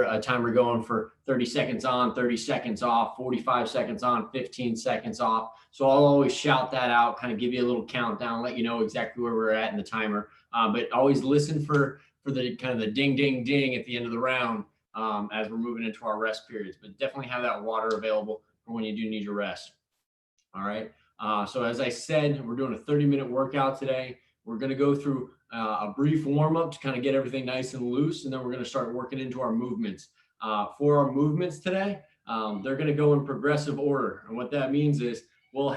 a timer going for 30 seconds on, 30 seconds off, 45 seconds on, 15 seconds off. So I'll always shout that out, kind of give you a little countdown, let you know exactly where we're at in the timer. But always listen for the kind of the ding, ding, ding at the end of the round as we're moving into our rest periods. But definitely have that water available for when you do need your rest. All right. So as I said, we're doing a 30-minute workout today. We're going to go through a brief warm-up to kind of get everything nice and loose, and then we're going to start working into our movements. For our movements today, they're going to go in progressive order. And what that means is we'll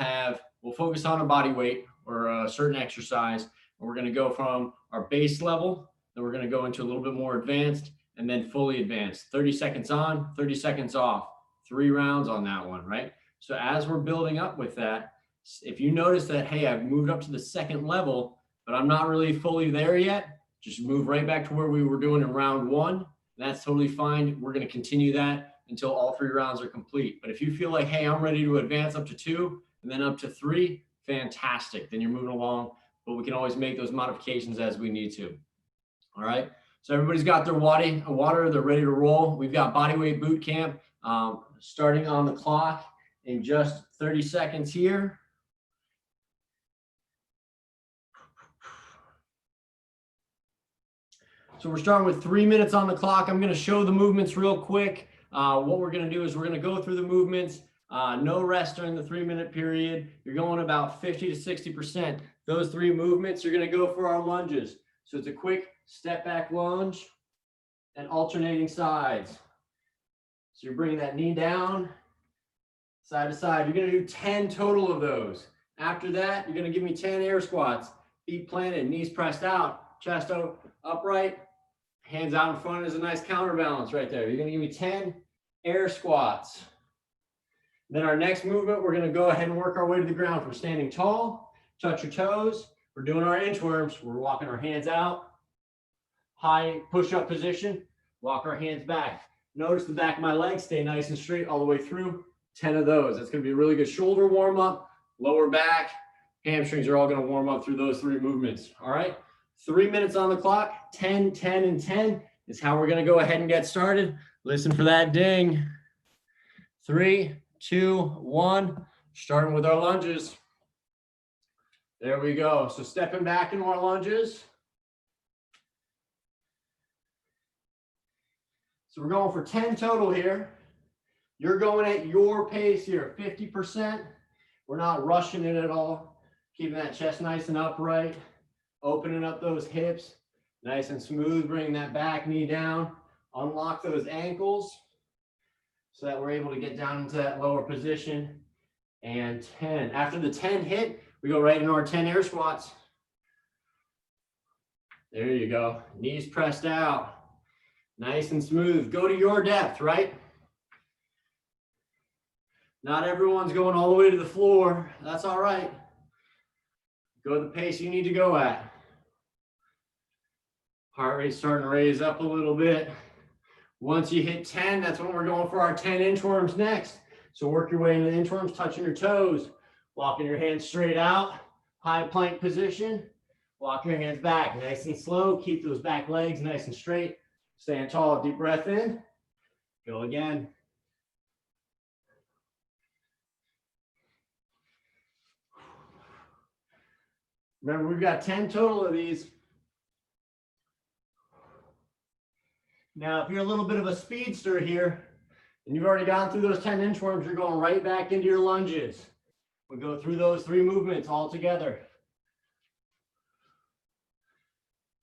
focus on a body weight or a certain exercise, and we're going to go from our base level, then we're going to go into a little bit more advanced, and then fully advanced. 30 seconds on, 30 seconds off, 3 rounds on that one, right? So as we're building up with that, if you notice that, hey, I've moved up to the second level, but I'm not really fully there yet, just move right back to where we were doing in round 1. That's totally fine. We're going to continue that until all 3 rounds are complete. But if you feel like, hey, I'm ready to advance up to 2 and then up to 3, fantastic. Then you're moving along, but we can always make those modifications as we need to. All right. So everybody's got their water, they're ready to roll. We've got Bodyweight Bootcamp starting on the clock in just 30 seconds here. So we're starting with 3 minutes on the clock. I'm going to show the movements real quick. What we're going to do is we're going to go through the movements. No rest during the 3-minute period. You're going about 50 to 60%. Those 3 movements, you're going to go for our lunges. So it's a quick step back lunge and alternating sides. So you're bringing that knee down, side to side. You're going to do 10 total of those. After that, you're going to give me 10 air squats. Feet planted, knees pressed out, chest upright, hands out in front is a nice counterbalance right there. You're going to give me 10 air squats. Then our next movement, we're going to go ahead and work our way to the ground. We're standing tall, touch your toes. We're doing our inchworms. We're walking our hands out, high push-up position, walk our hands back. Notice the back of my legs stay nice and straight all the way through. 10 of those. That's going to be a really good shoulder warm-up, lower back, hamstrings are all going to warm up through those 3 movements. All right. 3 minutes on the clock, 10, 10, and 10 is how we're going to go ahead and get started. Listen for that ding. 3, 2, 1. Starting with our lunges. There we go. So stepping back into our lunges. So we're going for 10 total here. You're going at your pace here, 50%. We're not rushing it at all. Keeping that chest nice and upright. Opening up those hips, nice and smooth. Bring that back knee down. Unlock those ankles so that we're able to get down into that lower position. And 10. After the 10 hit, we go right into our 10 air squats. There you go. Knees pressed out. Nice and smooth. Go to your depth, right? Not everyone's going all the way to the floor. That's all right. Go at the pace you need to go at. Heart rate starting to raise up a little bit. Once you hit 10, that's when we're going for our 10 inchworms next. So work your way into the inchworms, touching your toes, walking your hands straight out, high plank position. Walk your hands back, nice and slow. Keep those back legs nice and straight. Stand tall, deep breath in. Go again. Remember, we've got 10 total of these. Now, if you're a little bit of a speedster here, and you've already gone through those 10 inchworms, you're going right back into your lunges. We go through those 3 movements all together.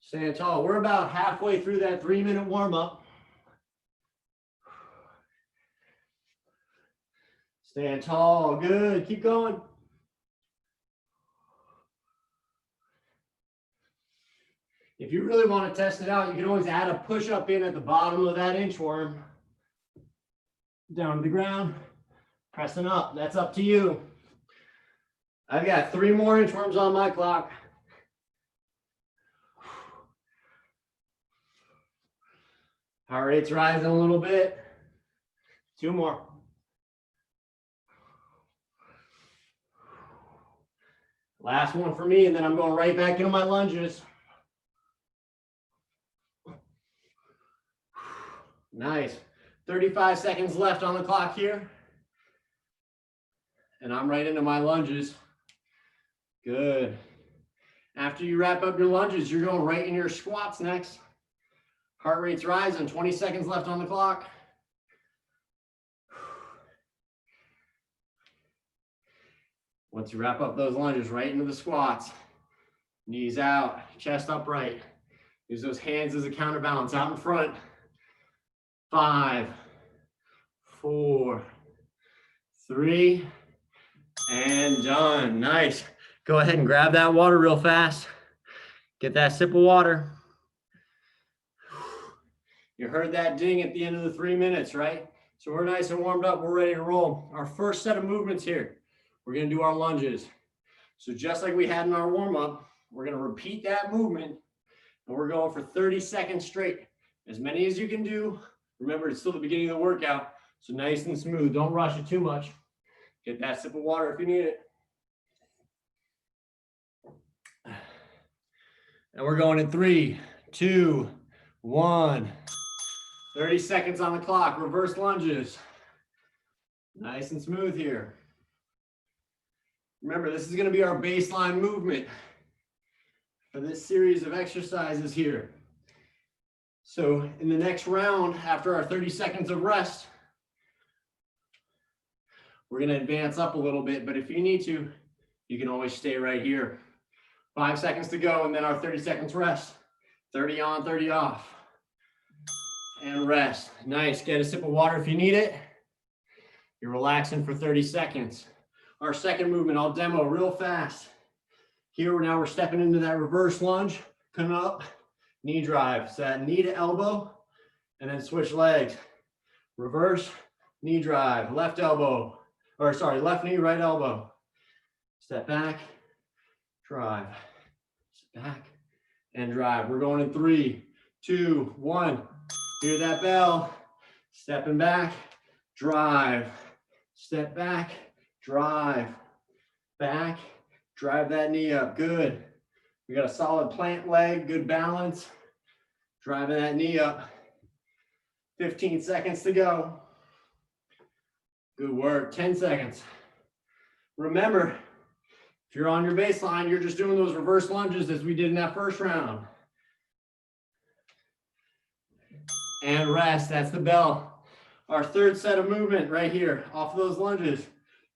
Stand tall. We're about halfway through that 3-minute warm-up. Stand tall. Good. Keep going. If you really want to test it out, you can always add a push-up in at the bottom of that inchworm. Down to the ground, pressing up. That's up to you. I've got 3 more inchworms on my clock. Heart rate's rising a little bit. 2 more. Last one for me, and then I'm going right back into my lunges. Nice. 35 seconds left on the clock here. And I'm right into my lunges. Good. After you wrap up your lunges, you're going right into your squats next. Heart rate's rising, 20 seconds left on the clock. Once you wrap up those lunges, right into the squats. Knees out, chest upright. Use those hands as a counterbalance out in front. 5, 4, 3, and done. Nice. Go ahead and grab that water real fast. Get that sip of water. You heard that ding at the end of the 3 minutes, right? So we're nice and warmed up. We're ready to roll. Our first set of movements here. We're going to do our lunges. So just like we had in our warm-up, we're going to repeat that movement, and we're going for 30 seconds straight. As many as you can do. Remember, it's still the beginning of the workout, so nice and smooth. Don't rush it too much. Get that sip of water if you need it. And we're going in 3, 2, 1. 30 seconds on the clock. Reverse lunges. Nice and smooth here. Remember, this is going to be our baseline movement for this series of exercises here. So in the next round, after our 30 seconds of rest, we're going to advance up a little bit, but if you need to, you can always stay right here. 5 seconds to go, and then our 30 seconds rest. 30 on, 30 off. And rest. Nice. Get a sip of water if you need it. You're relaxing for 30 seconds. Our second movement, I'll demo real fast. Here, now we're stepping into that reverse lunge. Coming up, knee drive. So that knee to elbow, and then switch legs. Reverse, knee drive. Left elbow, or sorry, left knee, right elbow. Step back, drive. Step back, and drive. We're going in 3, 2, 1. Hear that bell. Stepping back, drive. Step back, drive. Back, drive that knee up. Good. We got a solid plant leg, good balance. Driving that knee up. 15 seconds to go. Good work. 10 seconds. Remember, if you're on your baseline, you're just doing those reverse lunges as we did in that first round. And rest. That's the bell. Our third set of movement right here off of those lunges.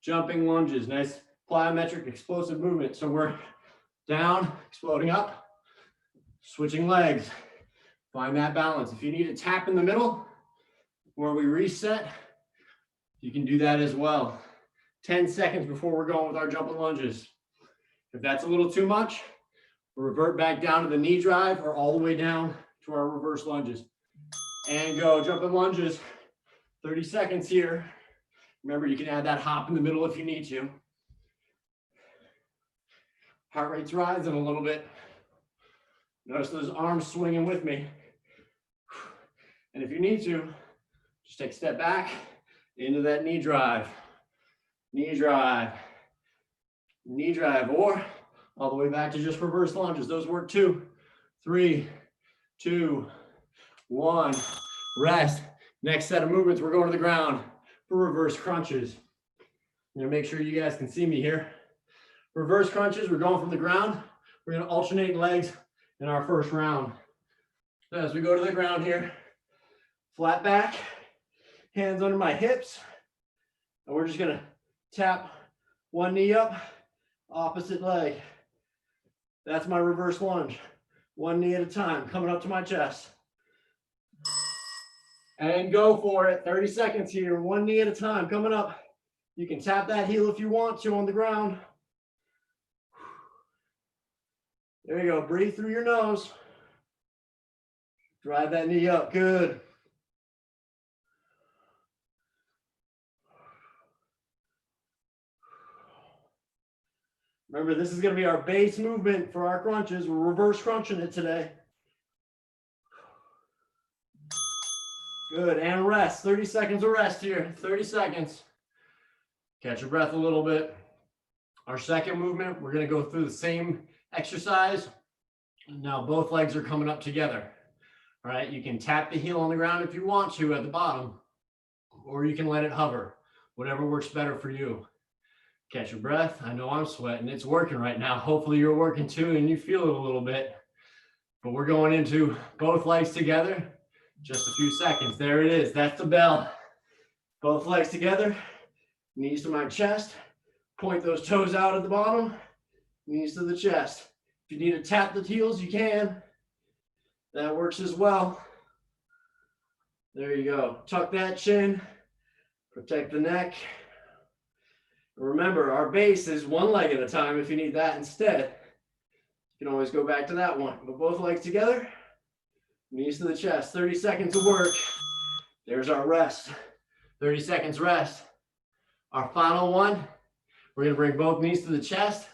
Jumping lunges. Nice plyometric explosive movement. So we're down, exploding up, switching legs. Find that balance. If you need a tap in the middle where we reset, you can do that as well. 10 seconds before we're going with our jumping lunges. If that's a little too much, we'll revert back down to the knee drive or all the way down to our reverse lunges. And go, jumping lunges. 30 seconds here. Remember, you can add that hop in the middle if you need to. Heart rate's rising a little bit. Notice those arms swinging with me. And if you need to, just take a step back into that knee drive. Knee drive. Knee drive, or all the way back to just reverse lunges. Those work too. 3, 2, 1. Rest. Next set of movements, we're going to the ground for reverse crunches. I'm gonna make sure you guys can see me here. Reverse crunches, we're going from the ground. We're gonna alternate legs in our first round. So as we go to the ground here, flat back, hands under my hips, and we're just gonna tap one knee up, opposite leg. That's my reverse lunge. One knee at a time, coming up to my chest. And go for it. 30 seconds here, one knee at a time, coming up. You can tap that heel if you want to on the ground. There you go, breathe through your nose. Drive that knee up, good. Remember, this is gonna be our base movement for our crunches. We're reverse crunching it today. Good, and rest. 30 seconds of rest here, 30 seconds. Catch your breath a little bit. Our second movement, we're gonna go through the same exercise. Now both legs are coming up together. All right, you can tap the heel on the ground if you want to at the bottom, or you can let it hover, whatever works better for you. Catch your breath. I know I'm sweating. It's working right now. Hopefully you're working too and you feel it a little bit. But we're going into both legs together. Just a few seconds. There it is. That's the bell. Both legs together. Knees to my chest. Point those toes out at the bottom. Knees to the chest. If you need to tap the heels, you can. That works as well. There you go. Tuck that chin. Protect the neck. Remember, our base is one leg at a time if you need that instead. You can always go back to that one. But both legs together. Knees to the chest. 30 seconds of work. There's our rest. 30 seconds rest. Our final one, we're going to bring both knees to the chest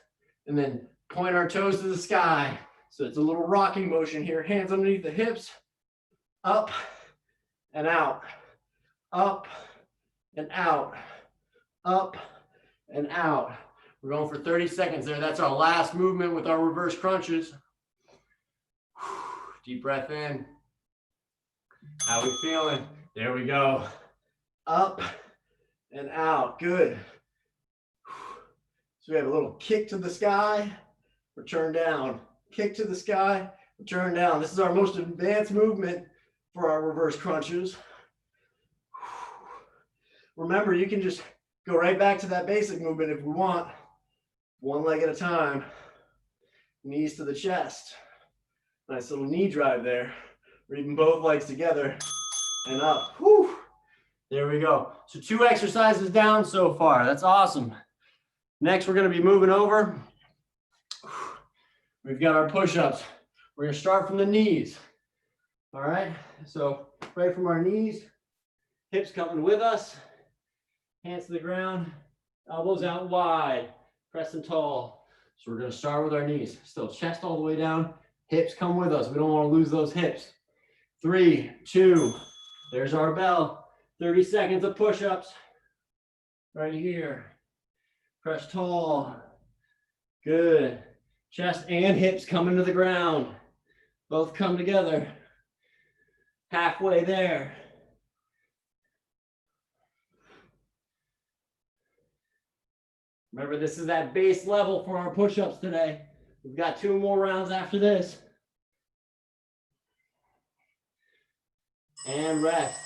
and then point our toes to the sky. So it's a little rocking motion here. Hands underneath the hips. Up and out. Up and out. Up and out. We're going for 30 seconds there. That's our last movement with our reverse crunches. Deep breath in. How we feeling? There we go. Up and out. Good. So we have a little kick to the sky, return down. Kick to the sky, return down. This is our most advanced movement for our reverse crunches. Remember, you can just go right back to that basic movement if we want. One leg at a time. Knees to the chest. Nice little knee drive there. Or even both legs together and up. Whew. There we go. So 2 exercises down so far. That's awesome. Next, we're going to be moving over. We've got our push-ups. We're going to start from the knees. All right. So right from our knees, hips coming with us, hands to the ground, elbows out wide, pressing tall. So we're going to start with our knees. Still chest all the way down, hips come with us. We don't want to lose those hips. 3, 2, there's our bell. 30 seconds of push-ups. Right here. Press tall. Good. Chest and hips coming to the ground. Both come together. Halfway there. Remember, this is that base level for our push-ups today. We've got 2 more rounds after this. And rest.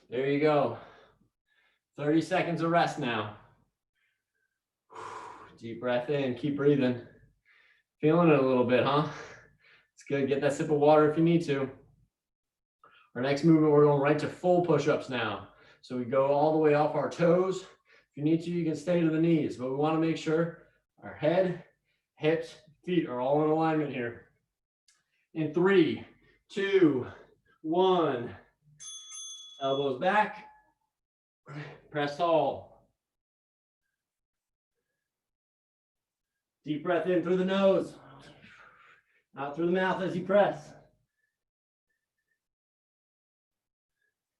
There you go. 30 seconds of rest now. Deep breath in. Keep breathing. Feeling it a little bit, huh? It's good. Get that sip of water if you need to. Our next movement, we're going right to full push-ups now. So we go all the way off our toes. If you need to, you can stay to the knees, but we want to make sure our head, hips, feet are all in alignment here. In 3, 2, 1. Elbows back. Press tall. Deep breath in through the nose. Out through the mouth as you press.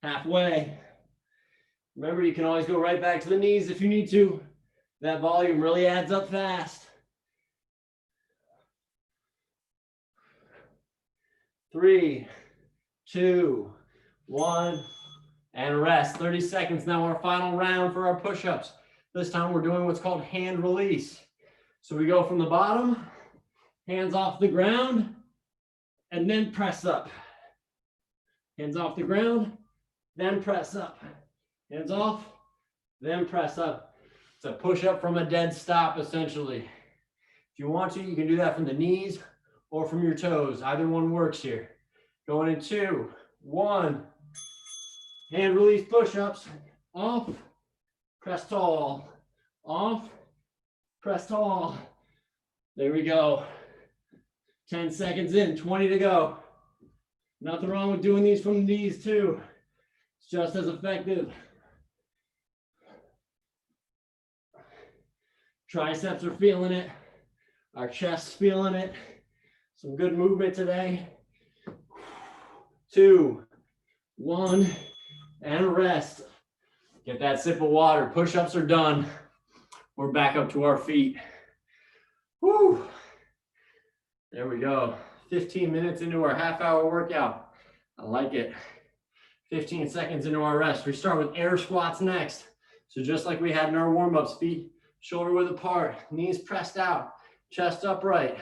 Halfway. Remember, you can always go right back to the knees if you need to. That volume really adds up fast. 3, 2, 1, and rest. 30 seconds now, our final round for our push-ups. This time we're doing what's called hand release. So we go from the bottom, hands off the ground, and then press up. Hands off the ground, then press up. Hands off, then press up. It's a push-up from a dead stop, essentially. If you want to, you can do that from the knees or from your toes. Either one works here. Going in 2, 1. Hand release push-ups. Off, press tall. Off, press tall. There we go. 10 seconds in, 20 to go. Nothing wrong with doing these from the knees too. It's just as effective. Triceps are feeling it. Our chest's feeling it. Some good movement today. 2, 1, and rest. Get that sip of water. Push-ups are done. We're back up to our feet. Woo! There we go. 15 minutes into our half-hour workout. I like it. 15 seconds into our rest. We start with air squats next. So just like we had in our warm-ups, feet shoulder width apart, knees pressed out, chest upright.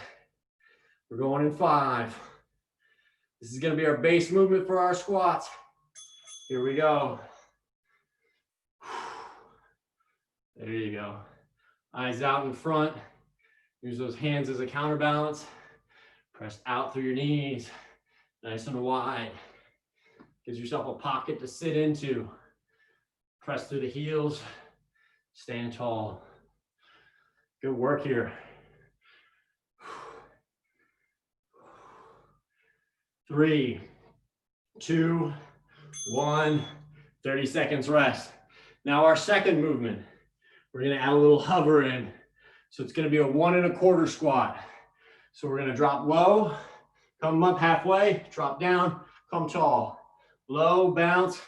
We're going in 5. This is going to be our base movement for our squats. Here we go. There you go. Eyes out in front. Use those hands as a counterbalance. Press out through your knees. Nice and wide. Gives yourself a pocket to sit into. Press through the heels. Stand tall. Good work here. 3, 2, 1. 30 seconds rest. Now our second movement, we're going to add a little hover in. So it's going to be a 1 1/4 squat. So we're going to drop low, come up halfway, drop down, come tall. Low, bounce,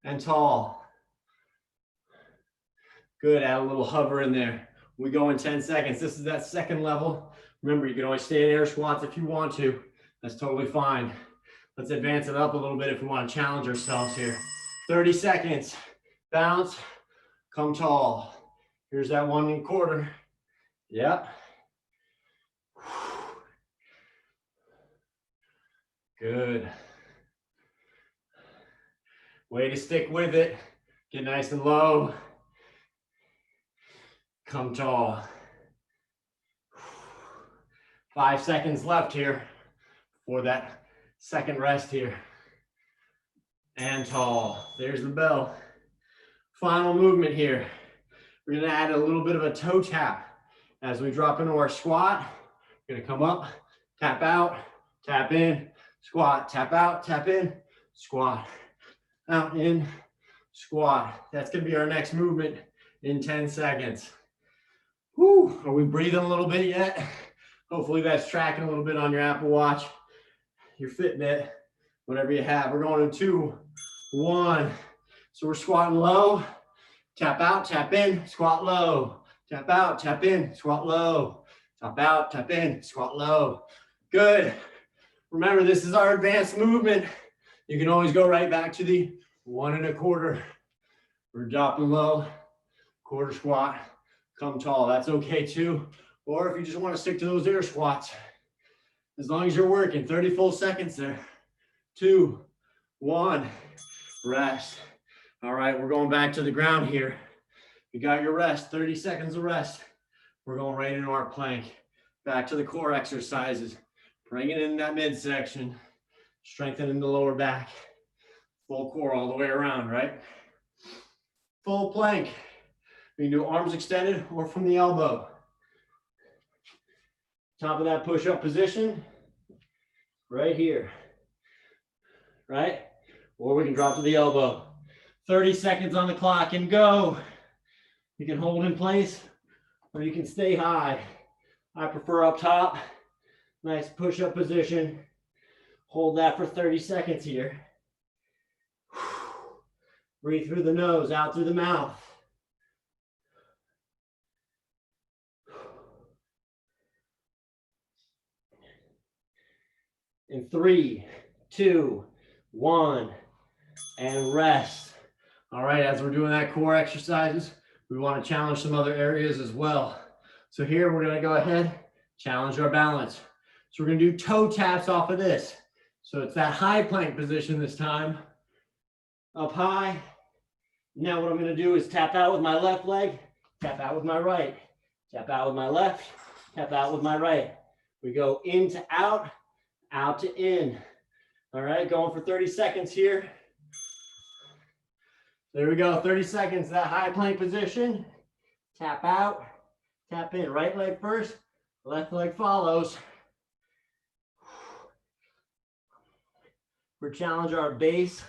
and tall. Good, add a little hover in there. We go in 10 seconds. This is that second level. Remember, you can always stay in air squats if you want to. That's totally fine. Let's advance it up a little bit if we want to challenge ourselves here. 30 seconds. Bounce, come tall. Here's that 1 1/4. Yep. Good. Way to stick with it. Get nice and low. Come tall. 5 seconds left here for that second rest here. And tall. There's the bell. Final movement here. We're going to add a little bit of a toe tap as we drop into our squat. We're going to come up, tap out, tap in, squat, tap out, tap in, squat, out, in, squat. That's going to be our next movement in 10 seconds. Whew, are we breathing a little bit yet? Hopefully that's tracking a little bit on your Apple Watch, your Fitbit, whatever you have. We're going in 2, 1. So we're squatting low, tap out, tap in, squat low, tap out, tap in, squat low, tap out, tap in, squat low. Good. Remember, this is our advanced movement. You can always go right back to the 1 1/4. We're dropping low, quarter squat, come tall. That's okay too. Or if you just want to stick to those air squats, as long as you're working, 30 full seconds there. 2, 1, rest. All right, we're going back to the ground here. You got your rest, 30 seconds of rest. We're going right into our plank. Back to the core exercises. Bring it in that midsection. Strengthening the lower back. Full core all the way around, right? Full plank. You can do arms extended or from the elbow. Top of that push-up position, right here, right? Or we can drop to the elbow. 30 seconds on the clock and go. You can hold in place or you can stay high. I prefer up top. Nice push-up position. Hold that for 30 seconds here. Breathe through the nose, out through the mouth. In 3, 2, 1, and rest. All right, as we're doing that core exercises, we want to challenge some other areas as well. So here we're going to go ahead, challenge our balance. So we're going to do toe taps off of this. So it's that high plank position this time. Up high. Now what I'm going to do is tap out with my left leg, tap out with my right, tap out with my left, tap out with my right. We go in to out, out to in. All right, going for 30 seconds here. There we go, 30 seconds, that high plank position. Tap out, tap in. Right leg first, left leg follows. We challenge our base.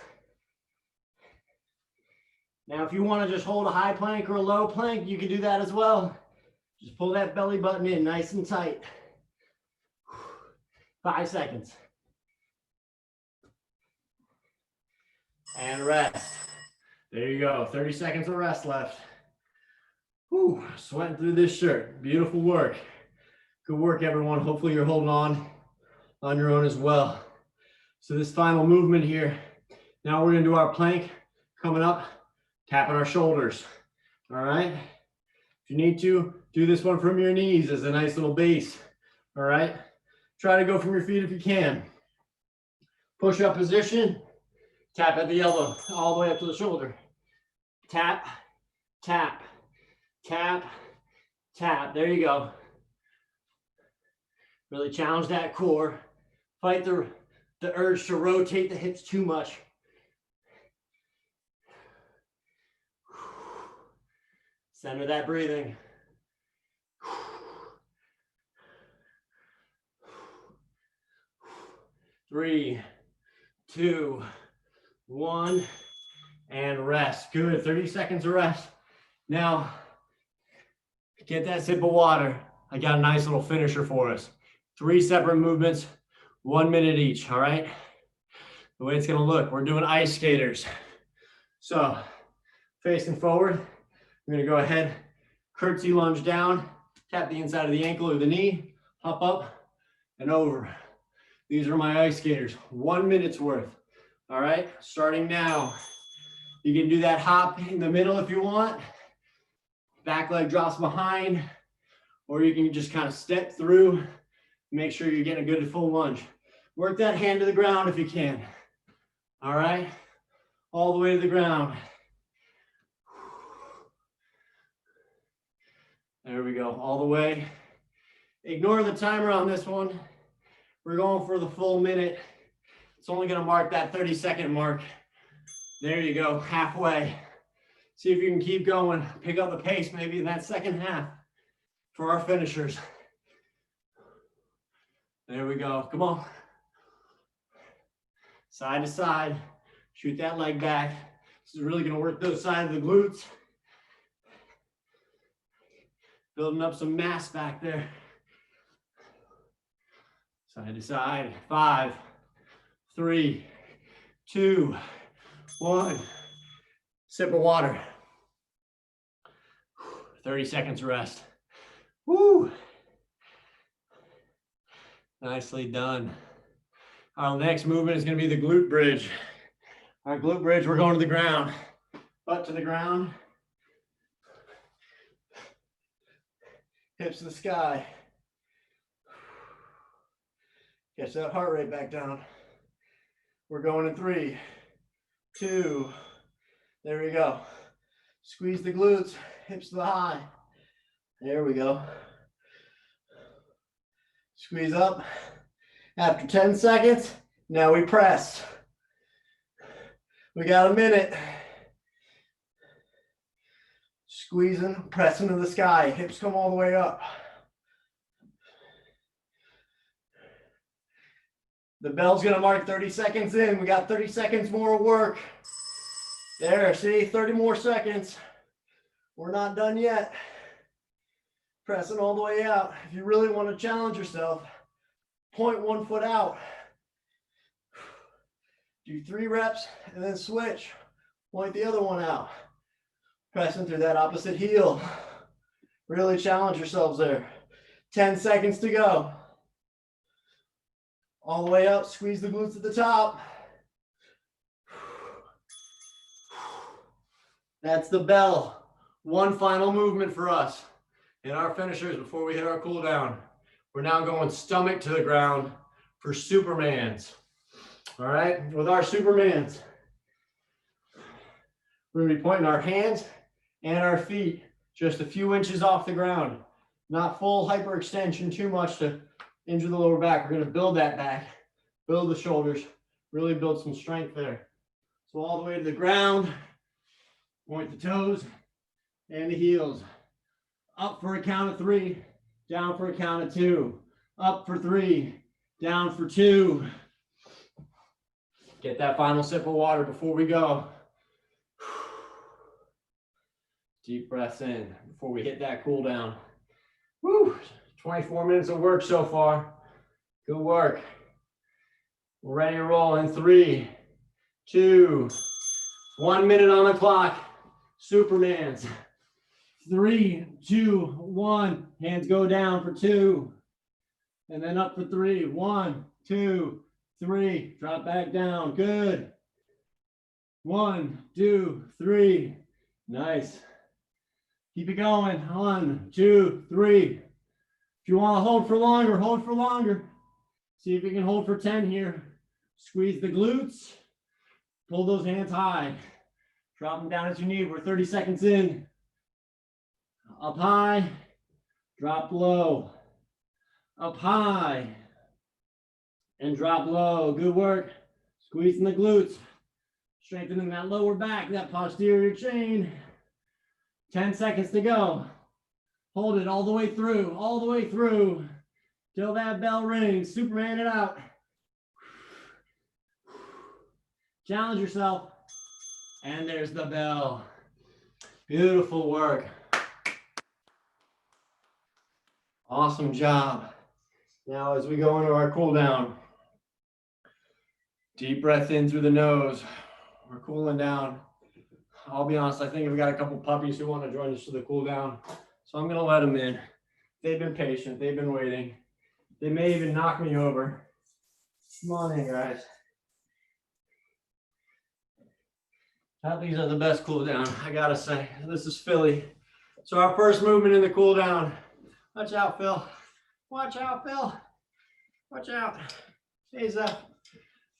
Now, if you want to just hold a high plank or a low plank, you can do that as well. Just pull that belly button in nice and tight. 5 seconds. And rest. There you go. 30 seconds of rest left. Whew, sweating through this shirt. Beautiful work. Good work, everyone. Hopefully you're holding on your own as well. So this final movement here, now we're gonna do our plank coming up, tapping our shoulders. All right. If you need to, do this one from your knees as a nice little base. All right. Try to go from your feet if you can. Push up position, tap at the elbow, all the way up to the shoulder. Tap, tap, tap, tap. There you go. Really challenge that core. Fight the urge to rotate the hips too much. Center that breathing. 3, 2, 1, and rest. Good, 30 seconds of rest. Now, get that sip of water. I got a nice little finisher for us. 3 separate movements, 1 minute each, all right? The way it's gonna look, we're doing ice skaters. So, facing forward, we're gonna go ahead, curtsy lunge down, tap the inside of the ankle or the knee, hop up and over. These are my ice skaters, 1 minute's worth. All right, starting now. You can do that hop in the middle if you want. Back leg drops behind, or you can just kind of step through. Make sure you're getting a good full lunge. Work that hand to the ground if you can. All right, all the way to the ground. There we go, all the way. Ignore the timer on this one. We're going for the full minute. It's only gonna mark that 30-second mark. There you go, halfway. See if you can keep going. Pick up the pace maybe in that second half for our finishers. There we go, come on. Side to side, shoot that leg back. This is really gonna work those sides of the glutes. Building up some mass back there. Side to side, 5, 3, 2, 1. Sip of water. 30 seconds rest. Woo! Nicely done. Our next movement is going to be the glute bridge. Our glute bridge, we're going to the ground. Butt to the ground. Hips to the sky. Get that heart rate back down. We're going in 3, 2, there we go. Squeeze the glutes, hips to the high. There we go. Squeeze up. After 10 seconds, now we press. We got a minute. Squeezing, pressing to the sky. Hips come all the way up. The bell's gonna mark 30 seconds in. We got 30 seconds more work. There, see, 30 more seconds. We're not done yet. Pressing all the way out. If you really want to challenge yourself, point 1 foot out. Do 3 reps and then switch. Point the other one out. Pressing through that opposite heel. Really challenge yourselves there. 10 seconds to go. All the way up, squeeze the glutes at the top. That's the bell. One final movement for us in our finishers before we hit our cool down. We're now going stomach to the ground for Supermans. All right, with our Supermans, we're gonna be pointing our hands and our feet just a few inches off the ground. Not full hyperextension too much to injure the lower back. We're gonna build that back, build the shoulders, really build some strength there. So all the way to the ground, point the toes and the heels. Up for a count of 3, down for a count of 2. Up for 3, down for 2. Get that final sip of water before we go. Deep breaths in before we hit that cool down. Woo! 24 minutes of work so far. Good work. We're ready to roll in 3, 2, 1 minute on the clock. Supermans. 3, 2, 1. Hands go down for 2. And then up for 3. 1, 2, 3. Drop back down. Good. 1, 2, 3. Nice. Keep it going. 1, 2, 3. If you want to hold for longer, hold for longer. See if you can hold for 10 here. Squeeze the glutes. Pull those hands high. Drop them down as you need. We're 30 seconds in. Up high. Drop low. Up high. And drop low. Good work. Squeezing the glutes. Strengthening that lower back, that posterior chain. 10 seconds to go. Hold it all the way through, till that bell rings. Superman it out. Challenge yourself. And there's the bell. Beautiful work. Awesome job. Now as we go into our cool down, deep breath in through the nose. We're cooling down. I'll be honest, I think we've got a couple puppies who want to join us for the cool down. So I'm going to let them in. They've been patient. They've been waiting. They may even knock me over. Come on in, guys. Puppies are the best cool down, I got to say. This is Philly. So our first movement in the cool down. Watch out, Phil. Watch out, Phil. Watch out. Hey, Zeph.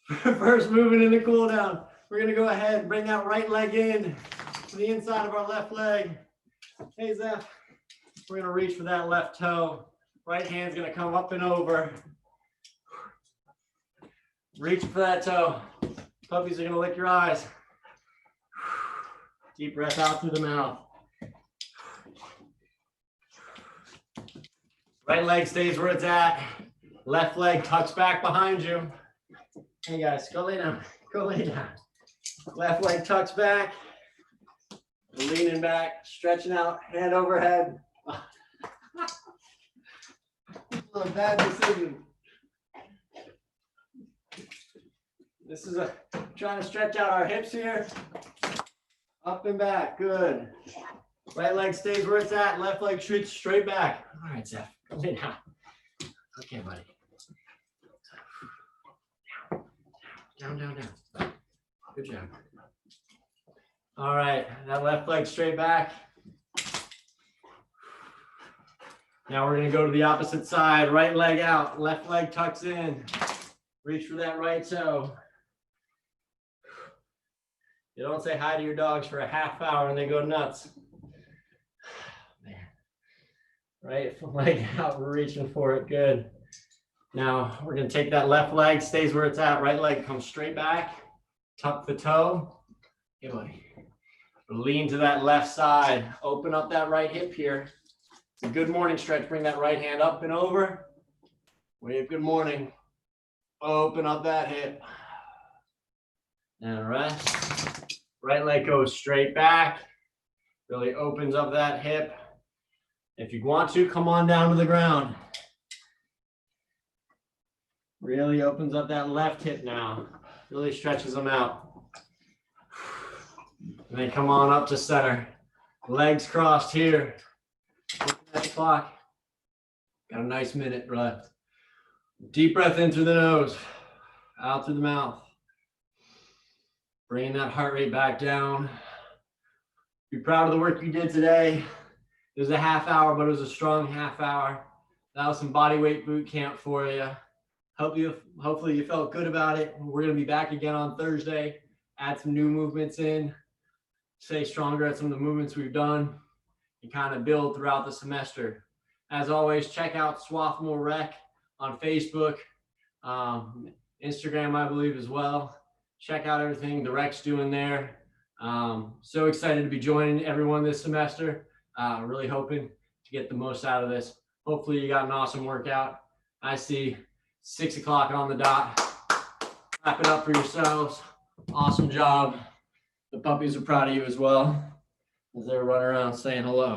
First movement in the cool down. We're going to go ahead and bring that right leg in to the inside of our left leg. Hey, Zeph. We're going to reach for that left toe. Right hand's going to come up and over. Reach for that toe. Puppies are going to lick your eyes. Deep breath out through the mouth. Right leg stays where it's at. Left leg tucks back behind you. Hey guys, go lay down. Go lay down. Left leg tucks back. Leaning back, stretching out, hand overhead. A bad decision. This is trying to stretch out our hips here. Up and back, good. Right leg stays where it's at, left leg shoots straight back. All right, Zeph, go lay down. Okay, buddy. Down, down, down. Good job. All right, that left leg straight back. Now we're gonna go to the opposite side. Right leg out, left leg tucks in. Reach for that right toe. You don't say hi to your dogs for a half hour and they go nuts. Man. Right leg out, we're reaching for it, good. Now we're gonna take that left leg, stays where it's at. Right leg comes straight back, tuck the toe. Hey buddy. Lean to that left side, open up that right hip here. It's a good morning stretch. Bring that right hand up and over. Wave good morning. Open up that hip. And rest. Right leg goes straight back. Really opens up that hip. If you want to, come on down to the ground. Really opens up that left hip now. Really stretches them out. And then come on up to center. Legs crossed here. Look at the clock. Got a nice minute left. Deep breath in through the nose, out through the mouth. Bringing that heart rate back down. Be proud of the work you did today. It was a half hour, but it was a strong half hour. That was some bodyweight boot camp for you. Hopefully you felt good about it. We're going to be back again on Thursday. Add some new movements in. Stay stronger at some of the movements we've done. And kind of build throughout the semester. As always, check out Swathmore Rec on Facebook, Instagram, I believe, as well. Check out everything the Rec's doing there. So excited to be joining everyone this semester. Really hoping to get the most out of this. Hopefully you got an awesome workout. I see 6 o'clock on the dot. Wrap it up for yourselves. Awesome job. The puppies are proud of you as well, as they're running around saying hello.